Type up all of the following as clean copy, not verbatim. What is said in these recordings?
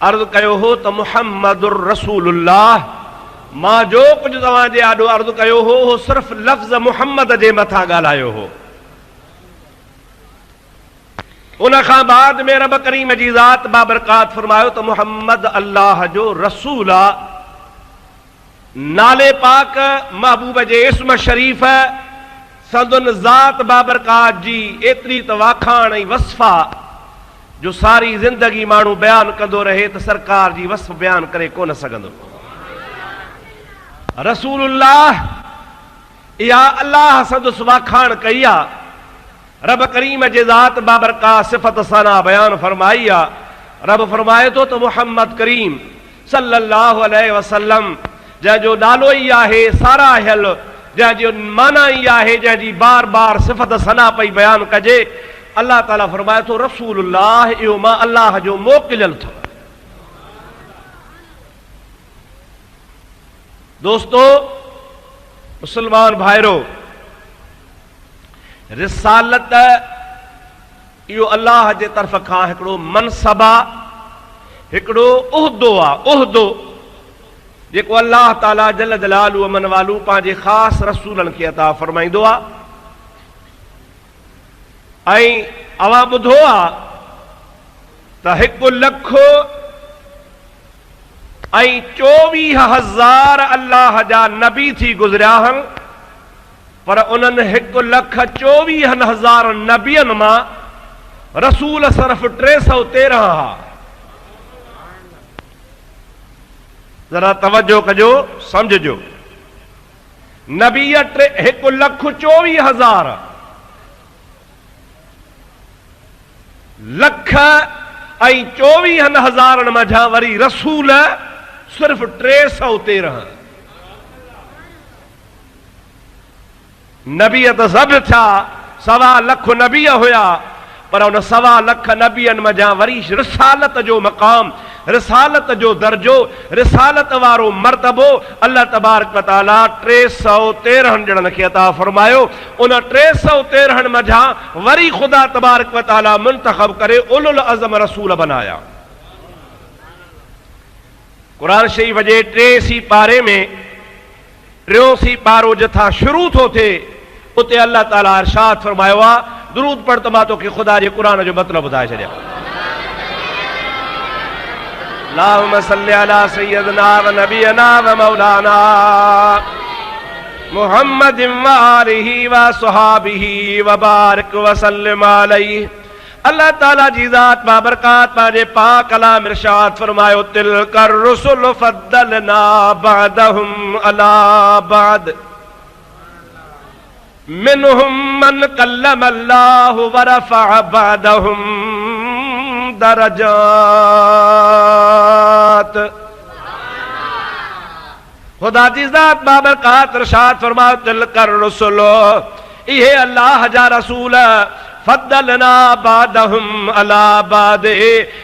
अर्ज़ कयो हो त मुहम्मदुर रसूलुल्लाह, मां जो कुछ तव्हांजे आॾो अर्ज़ कयो हो सिर्फ़ लफ़्ज़ मुहम्मद जे मथां ॻाल्हायो हो। उन खां बाद में रब करीम जी ज़ात बाबरकात फरमायो त मुहम्मद अल्लाह जो रसूल आ। नाले पाक महबूब जे इस्म शरीफ़ संदन ज़ात बाबरकात जी एतिरी त वाखाण ऐं वसफ़ा जो सारी ज़िंदगी माण्हू बयान कंदो रहे त सरकार जी वसफ़ बयान करे कोन सघंदो। रसूलुल्लाह इहा अल्लाह संदसि वाखाण कई आहे। रब करीम जे ज़ात बाबरकात सिफ़त सना बयान फरमाई आहे। रब फरमाए थो त मुहम्मद करीम सल्लल्लाहु अलैहि वसल्लम जंहिंजो नालो ई आहे साराहियल, जंहिंजो माना ई आहे जंहिंजी बार बार सिफ़त सना पई बयान कजे। अल्लाह ताला फरमाए थो रसूलुल्लाह, इहो मां अल्लाह जो मोकिलियल थो। दोस्तो मुसलमान भाइरो, रिसालत इहो अल्लाह जे तरफ़ खां हिकिड़ो मनसब आहे, हिकिड़ो उहदो आहे। उहदो जेको अल्लाह ताला जल जलालु मन वालू पंहिंजे ख़ासि रसूलनि खे अता फरमाईंदो आहे। ऐं अवां ॿुधो आहे त 1 लख ऐं 24,000 अल्लाह जा नबी थी गुज़रिया आहिनि, पर उन्हनि 1,24,000 नबियनि मां रसूल सिर्फ़ 313 हा। जरा तवज्जो कजो, समझजो। नबी 1,24,000, लख ऐं 24,000 मझां वरी रसूल सिर्फ़ 313। नबी त सभु थिया, 1.25 लख नबी हुया, पर उन 1.25 लख नबियनि मझां वरी रिसालत जो मक़ाम, रिसालत जो दर्जो, रिसालत वारो मर्तबो अल्लाह तबारक व तआला 313 ॼणनि खे अता फरमायो। उन 313 मझां वरी ख़ुदा तबारक व तआला मुंतखब करे उलुल अज़म रसूल बनाया। कुरान शरीफ़ जे 3 पारे में 3 पारो जिथां शुरू थो थिए उते अल्लाह ताला इरशाद फरमायो आहे। दुरूद पढ़ त मां तोखे ख़ुदा जे क़ुरान जो मतिलबु ॿुधाए छॾियां। अल्लाहुम्मा सल्लि अला सय्यदना व नबियना व मौलाना मुहम्मदिन व आलिहि व सहाबिहि व बारिक व सल्लिम अलैहि। अल्लाह ताला जी ज़ात बाबरकात पंहिंजे पाक कलाम इरशाद फरमायो, तिलकर रुसुल फद्दलना बअदहुम अला बअद मिनहुम मन कल्लम अल्लाह व रफ़अ बअदहुम दरजात। खुदा जी ज़ात बाबरकात इरशाद फरमायो, तिलकर रुसुल, इहे अल्लाह जा रसूल, फद्दलना बादहुम अला बाद,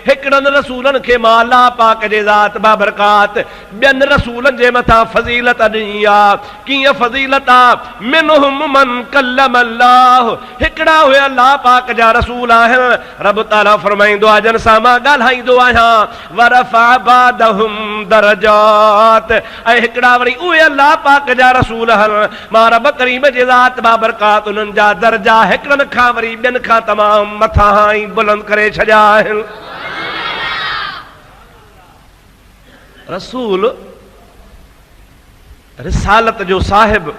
हिकिड़नि रसूलनि खे मां अल्लाह पाक जे ज़ात बाबरकात ॿियनि रसूलनि जे मथां फज़ीलत ॾिनी आहे। कीअं फज़ीलत आहे? मिनहुम मन कल्लम अल्लाह, हिकिड़ा हुए अल्लाह पाक जा रसूल आहिनि, रब ताला फरमाईंदो आहे जन सां मां ॻाल्हाईंदो आहियां। वरफ़अ बादहुम दरजात, ऐं हिकिड़ा वरी उहे अल्लाह पाक जा रसूल आहिनि, मां रब करीम जे ज़ात बाबरकात उन्हनि जा दर्जा हिकिड़नि खां वरी खां तमाम मथां ई बुलंद करे छॾिया आहिनि। रसूल रिसालत जो साहिब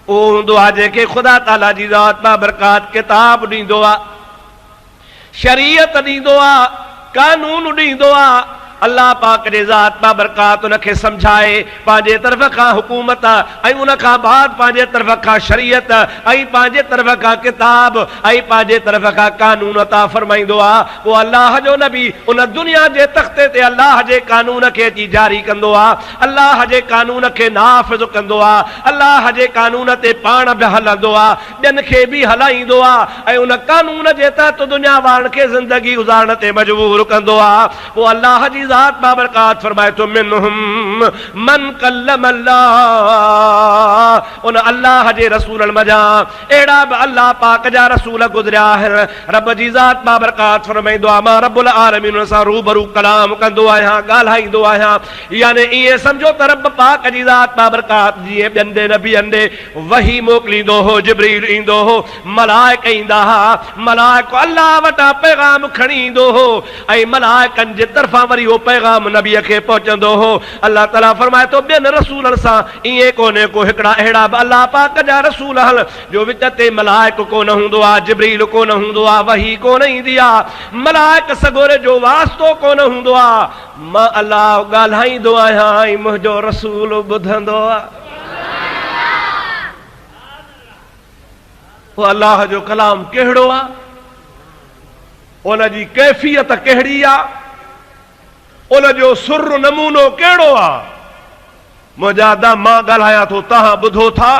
उहो हूंदो आहे जंहिंखे ख़ुदा ताला जी ज़ात बाबरकात किताब ॾींदो आहे, शरीयत ॾींदो आहे, कानून ॾींदो आहे। अल्लाह पाक जे ज़ात बाबरकात उनखे सम्झाए पंहिंजे तरफ़ खां हुकूमत ऐं उन खां बाद पंहिंजे तरफ़ खां शरीयत ऐं पंहिंजे तरफ़ खां किताब ऐं पंहिंजे तरफ़ खां कानून अता फरमाईंदो आहे। पोइ अल्लाह जो नबी उन दुनिया जे तख़्ते ते अल्लाह जे कानून खे अची जारी कंदो आहे, अल्लाह जे कानून खे नाफ़िज़ कंदो आहे, अल्लाह जे कानून ते पाण बि हलंदो आहे, ॿियनि खे बि हलाईंदो आहे ऐं उन कानून जे तहत दुनिया वारनि खे ज़िंदगी गुज़ारण ते मजबूर कंदो आहे। पोइ अल्लाह जी ज़ात बाबरकात फरमाए तो मिनहुम मन कल्लम अल्लाह, उन अल्लाह जे रसूल मजा एड़ा अल्लाह पाक जा रसूल गुजरिया है। रब जी ज़ात बाबरकात फरमाईंदो आ मां रब्बुल आलमीन सां रूबरू कलाम कंदो आहियां, ॻाल्हाईंदो आहियां। यानी इएं सम्झो त रब पाक जी ज़ात बाबरकात जीअं ॿियनि नबियनि ॾे वही मोकिलींदो हो, जिब्रील ईंदो हो, मलाइक ईंदा हा, मलाइक अल्लाह वटां पैगाम खणी ईंदो हो ऐं मलाइकनि जे तरफ़ां वरी उहो पैगाम नबीअ खे पहुचंदो हो। अल्लाह ताला फरमाए तो ॿियनि रसूलनि सां ईअं कोन्हे को हिकिड़ा अहिड़ा बि अल्लाह पाक जा रसूल हल जो विच ते मलाइक कोन हूंदो आहे, जिब्रील कोन हूंदो आहे, वही कोन ईंदी आहे, मलाइक सगोरे जो वास्तो कोन हूंदो आहे। मां अल्लाह ॻाल्हाईंदो आहियां ऐं मुंहिंजो रसूल ॿुधंदो आहे। वो अल्लाह जो कलाम कहिड़ो आहे, उन जी कैफ़ियत कहिड़ी आहे, उन जो सुर नमूनो कहिड़ो आहे। मुंहिंजा दा मां ॻाल्हायां थो, तव्हां ॿुधो था,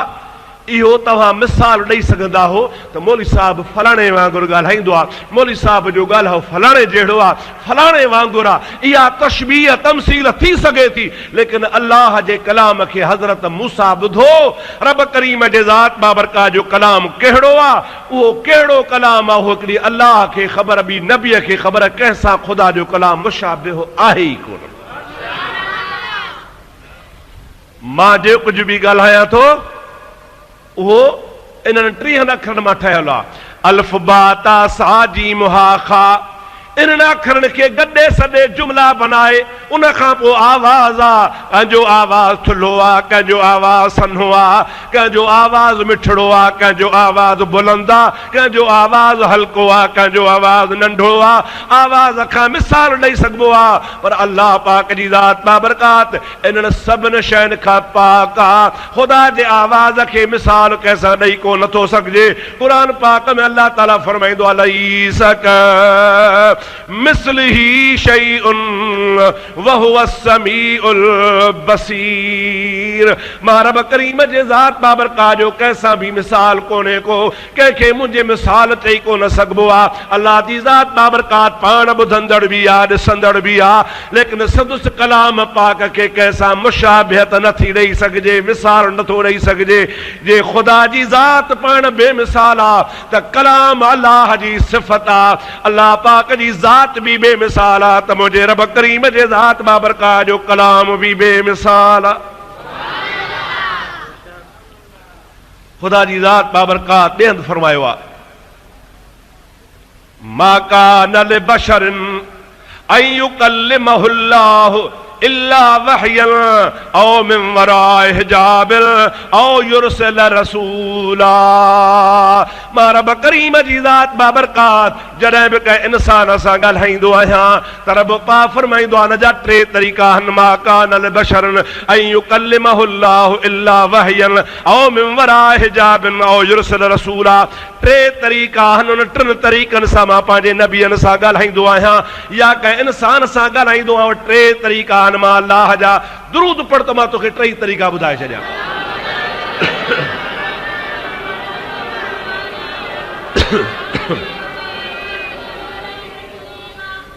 इहो तव्हां मिसाल ॾेई सघंदा हो त मौली साहिब फलाणे वांगुरु ॻाल्हाईंदो आहे, मौली साहिब जो ॻाल्हायो फलाणे जहिड़ो आहे, फलाणे वांगुरु आहे। इहा तशबीह तमसील थी सघे थी, लेकिन अल्लाह जे कलाम खे हज़रत मूसा ॿुधो, रब करीम जे ज़ात बाबरकात जो कलाम कहिड़ो आहे, उहो कहिड़ो कलाम आहे, उहो हिकिड़ी अल्लाह खे ख़बर, ॿी नबीअ खे ख़बर, कंहिंसां ख़ुदा जो कलाम मुशाबिह आहे ई कोन। मां जो कुझु बि ॻाल्हायां थो उहो इन्हनि 30 अखरनि मां ठहियल आहे। अल्फ बा ता सा जीम हा खा, इन्हनि अखरनि खे गॾे सॾे जुमला बनाए उन खां पोइ आवाज़ आहे। कंहिंजो आवाज़ थुल्हो आहे, कंहिंजो आवाज़ सन्हो आहे, कंहिंजो आवाज़ मिठड़ो आहे, कंहिंजो आवाज़ बुलंद आहे, कंहिंजो आवाज़ हल्को आहे, कंहिंजो आवाज़ नंढो आहे। आवाज़ खां मिसाल ॾेई सघिबो आहे, पर अल्लाह पाक जी ज़ात बाबरकात इन्हनि सभिनि शयुनि खां पाक आहे। ख़ुदा जे आवाज़ खे मिसाल कंहिंसां ॾेई कोन नथो सघिजे। क़ुरान पाक में अल्लाह ताला फरमाईंदो आहे लईस मिस्लिही शैउन वहुव समीउल बसीर। मां रब करीम जे ज़ात बाबरकात जो कंहिंसां बि मिसाल कोन्हे को, कंहिंखे मुंहिंजे मिसाल चई कोन सघिबो आहे। अल्लाह जी ज़ात बाबरकात पाण ॿुधंदड़ बि आहे, ॾिसंदड़ बि आहे, लेकिन सदुस कलाम पाक खे कंहिंसां मुशाबिहत नथी ॾेई सघिजे, मिसाल नथो ॾेई सघिजे। जे ख़ुदा जी ज़ात पाण बेमिसाल आहे त कलाम अल्लाह जी सिफ़त आहे, अल्लाह पाक जी ज़ात भी बेमिसाल आहे त मुंहिंजे रब करीम जे ज़ात बाबरकात जो कलाम भी बेमिसाल आहे। ख़ुदा जी ज़ात बाबरकात ॿिए हंधि फरमायो आहे मा कान लिबशरिन अन युकल्लिमहुल्लाहु इल्ला वहयन औ मिन वराए हिजाबिल औ युरसिल रसूला। मां रब करीम जी ज़ात बाबरकात जॾहिं बि कंहिं इंसान सां ॻाल्हाईंदो आहियां त रब पा फरमाईंदो आहे, हिन जा 3 तरीक़ा आहिनि। मा कान लिबशरिन अन युकल्लिमहुल्लाहु इल्ला वहयन औ मिन वराए हिजाबिन औ युरसिल रसूला। 3 तरीक़ा आहिनि, उन 3 तरीक़नि सां मां पंहिंजे नबियनि सां ॻाल्हाईंदो आहियां या कंहिं इंसान सां ॻाल्हाईंदो आहियां। 3 तरीक़ा आहिनि। मां अल्लाह जा दुरूद पढ़ त मां तोखे 3 तरीक़ा ॿुधाए छॾियां।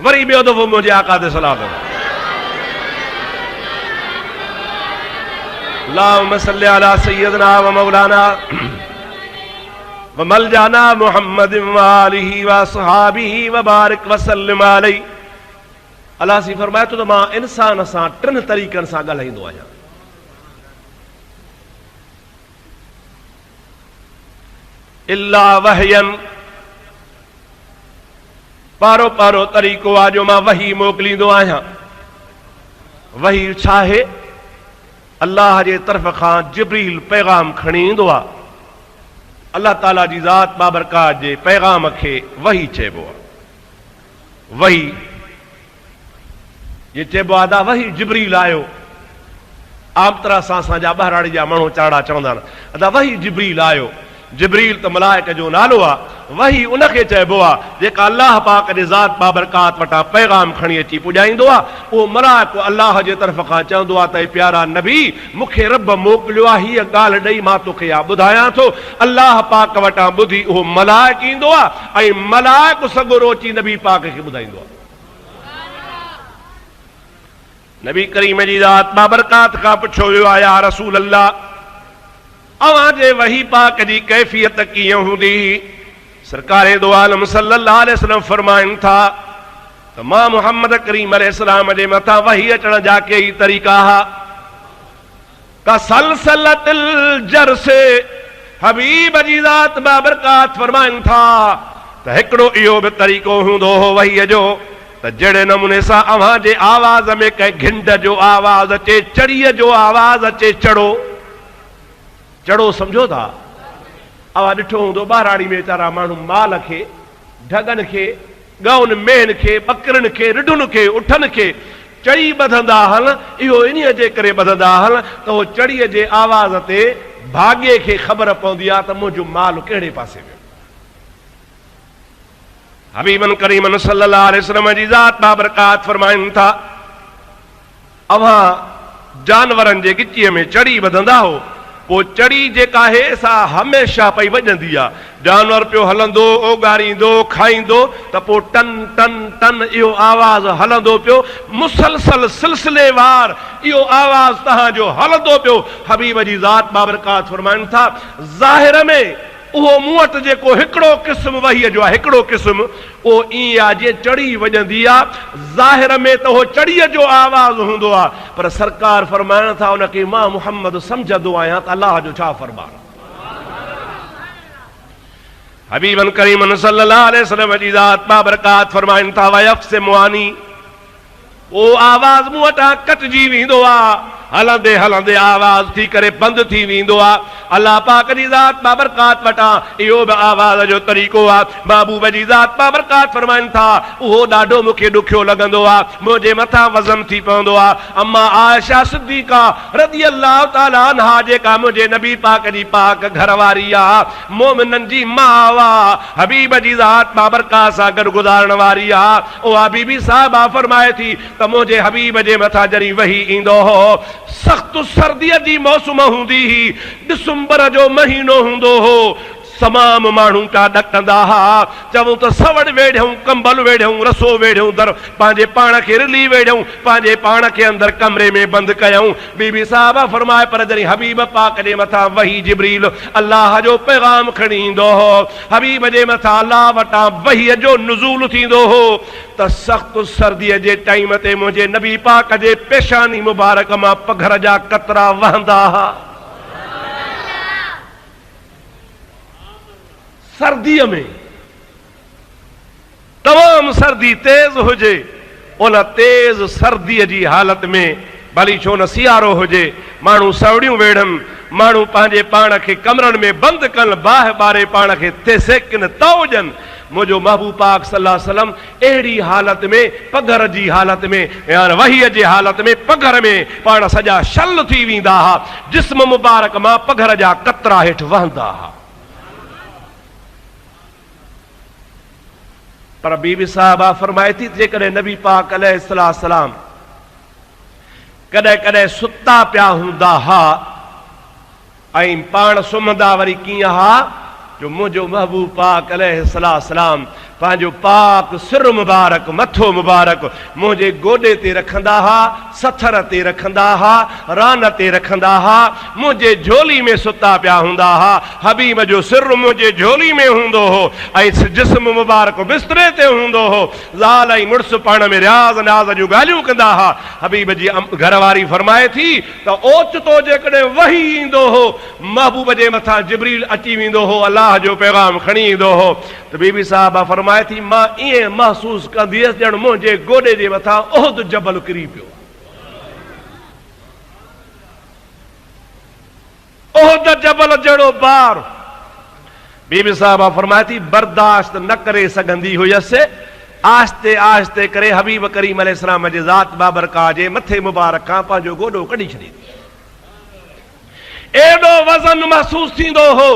वरी ॿियो दफ़ो मुंहिंजे आका ते सलाम। अल्लाहुम्मा सल्लि अला सय्यदना व मौलाना व मलजाना मुहम्मदिन व आलिहि व असहाबिहि व बारिक व सल्लिम अलैहि। अल्लाह सी फरमाए तो मां इंसान सां 3 तरीक़नि सां ॻाल्हाईंदो आहियां। इल्ला वहयन, पारो पारो तरीक़ो आहे जो मां वही मोकिलींदो आहियां। वही छा आहे? अल्लाह जे तरफ़ खां जिब्रील पैगाम खणी ईंदो आहे। अल्लाह ताला जी ज़ात बाबरकात जे पैगाम खे वही चइबो आहे। वही ये चइबो आहे दा वही जिब्रील आयो। आम तरह सां असांजा ॿाहिराड़ी जा माण्हू चाड़ा चवंदा आहिनि अदा वही जिब्रील आयो। जिब्रील त मलाइक जो नालो आहे। वही उनखे चइबो आहे जेका अल्लाह पाक जे ज़ात बाबरकात वटां पैगाम खणी अची पुॼाईंदो आहे। उहो मलाइक अल्लाह जे तरफ़ खां चवंदो आहे त प्यारा नबी मूंखे रब मोकिलियो आहे, हीअ ॻाल्हि ॾेई मां तोखे या ॿुधायां थो। अल्लाह पाक वटां ॿुधी उहो मलाइक ईंदो आहे ऐं मलाइक सॻोरो अची नबी पाक खे ॿुधाईंदो आहे। नबी करीम जी ज़ात बाबरकात का पुछो वियो आहे, या रसूल अल्लाह, अवां जे वही पाक जी कैफियत कीअं हूंदी? सरकारे दो आलम सल्लल्लाहु अलैहि वसल्लम फरमाइनि था त मां मुहम्मद करीम अलैहिस्सलाम जे मथां वही अचण जा कई तरीक़ा हा। का सलसलतिल जरसे, हबीब जी ज़ात बाबरकात फरमाइनि था त हिकिड़ो इहो बि तरीक़ो हूंदो हो वहीअ जो त जहिड़े नमूने सां अव्हां जे आवाज़ में कंहिं घिंड जो आवाज़ अचे, चड़ीअ जो आवाज़ अचे, चड़ो सम्झो था? अवां ॾिठो हूंदो ॿाराड़ी में वीचारा माण्हू माल खे, ढगनि खे, गउनि मेहनि खे, ॿकरियुनि खे, रिढुनि खे, उठनि खे चड़ी ॿधंदा हल। इहो इन्हीअ जे करे ॿधंदा हल त उहो चड़ीअ जे आवाज़ ते भाग्य खे ख़बर पवंदी आहे त मुंहिंजो माल कहिड़े पासे में। हबीबन करीमन सल्लल्लाहु अलैहि वसल्लम जी ज़ात बाबरकात फरमाइनि था, अव्हां जानवरनि जे गिचीअ में चड़ी ॿधंदा हो, पोइ चड़ी जेका आहे सा हमेशह पई वॼंदी आहे। जानवर पियो हलंदो, ओगारींदो, खाईंदो त पोइ टन टन टन इहो आवाज़ हलंदो पियो, मुसलसल सिलसिलेवार इहो आवाज़ तव्हांजो हलंदो पियो। हबीब जी ज़ात बाबरकात फरमाइनि था, ज़ाहिर में उहो मूं वटि जेको हिकिड़ो क़िस्म वहीअ जो आहे, हिकिड़ो क़िस्म उहो ईअं आहे जीअं चड़ी वॼंदी आहे। ज़ाहिर में त उहो चड़ीअ जो आवाज़ हूंदो आहे, पर सरकार फरमाइनि था उनखे मां मुहम्मद सम्झंदो आहियां त अलाह जो छा फरमान। हबीबन करीमन सल्लल्लाहु अलैहि वसल्लम जी ज़ात बाबरकात फरमाइनि था, वयफ़्सिमु आनी, उहो आवाज़ मूं वटां कटिजी वेंदो आहे, हलंदे हलंदे आवाज़ थी करे बंदि थी वेंदो आहे। अल्लाह पाक जी ज़ात बाबरकात वटां इहो बि आवाज़ जो तरीक़ो आहे। महबूब जी ज़ात बाबरकात फरमाइनि था, उहो ॾाढो मूंखे ॾुखियो लॻंदो आहे, मुंहिंजे मथां वज़न थी पवंदो आहे। अम्मा आयशा सिद्दीक़ा रज़ियल्लाहु ताला अन्हा, जेका मुंहिंजे नबी पाक जी पाक घरवारी आहे, मोमिननि जी माउ आहे, हबीब जी ज़ात बाबरकात सां गॾु गुज़ारण वारी आहे, उहा बीबी साहिबा फरमाए थी त मुंहिंजे हबीब जे मथां जॾहिं वही ईंदो हो, सख़्त सर्दीअ जी मौसम हूंदी हुई, डिसंबर जो महीनो हूंदो हो, तमाम माण्हू पिया ॾकंदा हा, चऊं त सवड़ वेढ़ूं, कंबल वेढ़ूं, रसो वेढ़ूं, दर पंहिंजे पाण खे रिली वेढ़ूं, पंहिंजे पाण खे अंदरि कमरे में बंदि कयूं। बीबी साहिबा फरमाए, पर जॾहिं हबीब पाक जे मथां वही जिब्रील अल्लाह जो पैगाम खणी ईंदो हो, हबीब जे मथां अल्लाह वटां वहीअ जो नुज़ूल थींदो हो, त सख़्त सर्दीअ जे टाइम ते मुंहिंजे नबी पाक जे पेशानी मुबारक मां पघर जा कतरा वहंदा हा। सर्दीअ में तमाम सर्दी तेज हुजे, उन तेज सर्दीअ जी हालत में भली छो न सियारो हुजे, माण्हू सवड़ियूं वेढ़नि, माण्हू पंहिंजे पाण खे कमरनि में बंदि कनि, बाहि ॿारे पाण खे सेकनि, तओ ॾियनि। मुंहिंजो महबूब पाक सल्लल्लाहु अलैहि वसल्लम अहिड़ी हालत में, पघर जी हालत में, यानी वहीअ जे हालत में पघर में पाण सॼा शल थी वेंदा हा, जिस्म मुबारक मां पघर जा कतरा हेठि वहंदा हा। पर बीबी साहिबा फरमाए थी, जेकॾहिं नबी पाक अलैहिस्सलाम कॾहिं कॾहिं सुता पिया हूंदा हा ऐं पाण सुम्हंदा वरी कीअं हा, जो मुंहिंजो महबूब पाक अलैहिस्सलाम पंहिंजो पाक सिर मुबारक, मथो मुबारक मुंहिंजे गोॾे ते रखंदा हा, सथर ते रखंदा हा, रान ते रखंदा हा, मुंहिंजे झोली में सुता पिया हूंदा हा। हबीब जो सिर मुंहिंजे झोली में हूंदो हो ऐं जिस्म मुबारक बिस्तरे ते हूंदो हो। ज़ाल ऐं मुड़ुस पाण में रियाज़ नाज़ जूं ॻाल्हियूं कंदा हा। हबीब जी घरवारी फरमाए थी त ओचितो जेकॾहिं वही ईंदो हो, महबूब जे मथां जिब्रील अची वेंदो हो, अलाह जो पैगाम खणी ईंदो हो, त बीबी साहिबा फरमाए थी, मां ईअं महसूस कंदी हुयसि ॼण मुंहिंजे गोॾे जे मथां उहद जबल किरी पियो। उहद जबल जहिड़ो बार। बीबी साहिबा फरमाए थी, बर्दाश्त न करे सघंदी हुयसि, आहिस्ते आहिस्ते करे हबीब करीम अलैहिस्सलाम जे ज़ात बाबरकात जे मथे मुबारक खां पंहिंजो गोॾो कढी छॾींदी। एॾो वज़न महसूस थींदो हो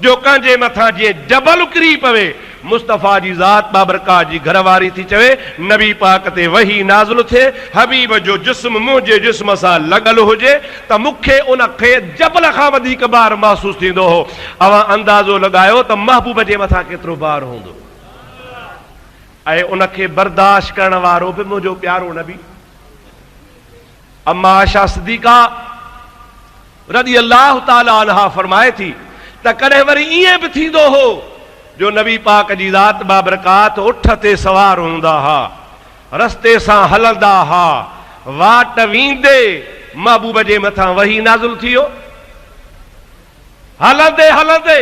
जो कंहिंजे मथां जीअं जबल किरी पवे। मुस्तफ़ा जी ज़ात बाबरकात जी घरवारी थी चवे, नबी पाक ते वही नाज़िल थिए, हबीब जो जिस्म मुंहिंजे जिस्म सां लॻल हुजे त मूंखे उनखे जबल खां वधीक बार महसूस थींदो हो। अवां अंदाज़ो लॻायो त महबूब जे मथां केतिरो बार हूंदो, ऐं उनखे बर्दाश्त करण वारो बि मुंहिंजो प्यारो नबी। अम्मा आयशा सिद्दीका रज़ी अल्लाह ताला अन्हा फरमाए थी त कॾहिं वरी ईअं बि थींदो हो जो नबी पाक जी ज़ात बाबरकात उठ ते सवार हूंदा हा, रस्ते सां हलंदा हा, वाट वींदे महबूब जे मथां वही नाज़िल थी वियो। हलंदे हलंदे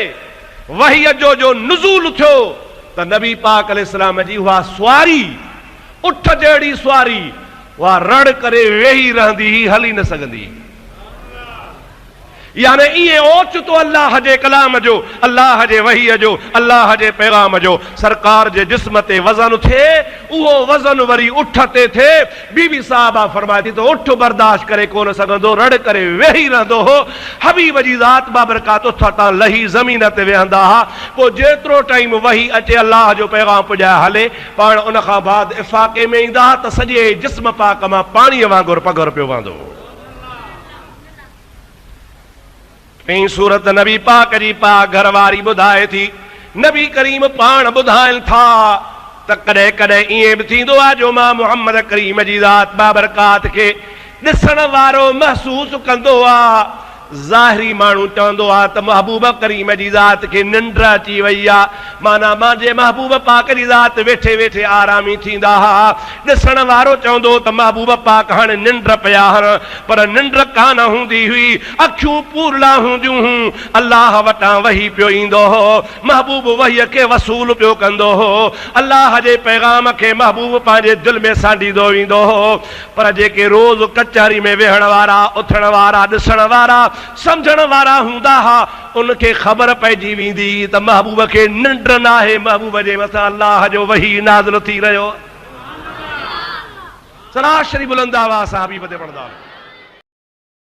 वही जो नुज़ूल थियो त नबी पाक अलैहिस्सलाम जी उहा सुवारी, उठ जहिड़ी सुवारी, उहा रड़ करे वेही रहंदी ही, हली न सघंदी। यानी इहे ओचितो अल्लाह जे कलाम जो, अल्लाह जे वही जो, अल्लाह जे पैगाम जो सरकार जे जिस्म ते वज़न थे, उहो वज़न वरी उठ ते थे। बीबी साहबा फरमाए थी तो उठ बर्दाश्त करे कोन सघंदो, रड़ करे वेही रहंदो हो। हबीब जी ज़ात बाबरकात उथ तां लही ज़मीन ते वेहंदा हा। पोइ जेतिरो टाइम वही अचे अल्लाह जो पैगाम पुॼाए हले, पाण उन खां बाद इफ़ाक़े में ईंदा त सॼे जिस्म पाक मां पाणीअ वांगुरु पगर पियो वहंदो। इन सूरत नबी पाक जी पाक घरवारी ॿुधाए थी, नबी करीम पाण ॿुधाइनि था त कॾहिं कॾहिं ईअं बि थींदो आहे जो मां मुहम्मद करीम जी ज़ात बाबरकात खे ॾिसण वारो महसूस कंदो आहे। ज़ाहिरी माण्हू चवंदो आहे त महबूब करीम जी ज़ात खे निंड अची वई आहे, माना मुंहिंजे महबूब पाक जी ज़ात वेठे वेठे आरामी थींदा हा। ॾिसण वारो चवंदो त महबूब पाक हाणे निंड पिया हन, पर निंड कान हूंदी हुई, अखियूं पूरला हूंदियूं हुयूं। अल्लाह वटां वही पियो ईंदो हो, महबूब वहीअ खे वसूल पियो कंदो हो, अल्लाह जे पैगाम खे महबूब पंहिंजे दिलि में सांडींदो ईंदो हो। पर जेके रोज़ कचहरी में वेहण वारा, उथण वारा, ॾिसण वारा, समझण वारा हूंदा हा, उनखे ख़बर पइजी वेंदी त महबूब खे निंड न आहे, महबूब जे मथां अल्लाह जो वही नाज़िल थी रहियो। सरासरी बुलंद आवाज़ सां हबीब ते पढ़ंदा।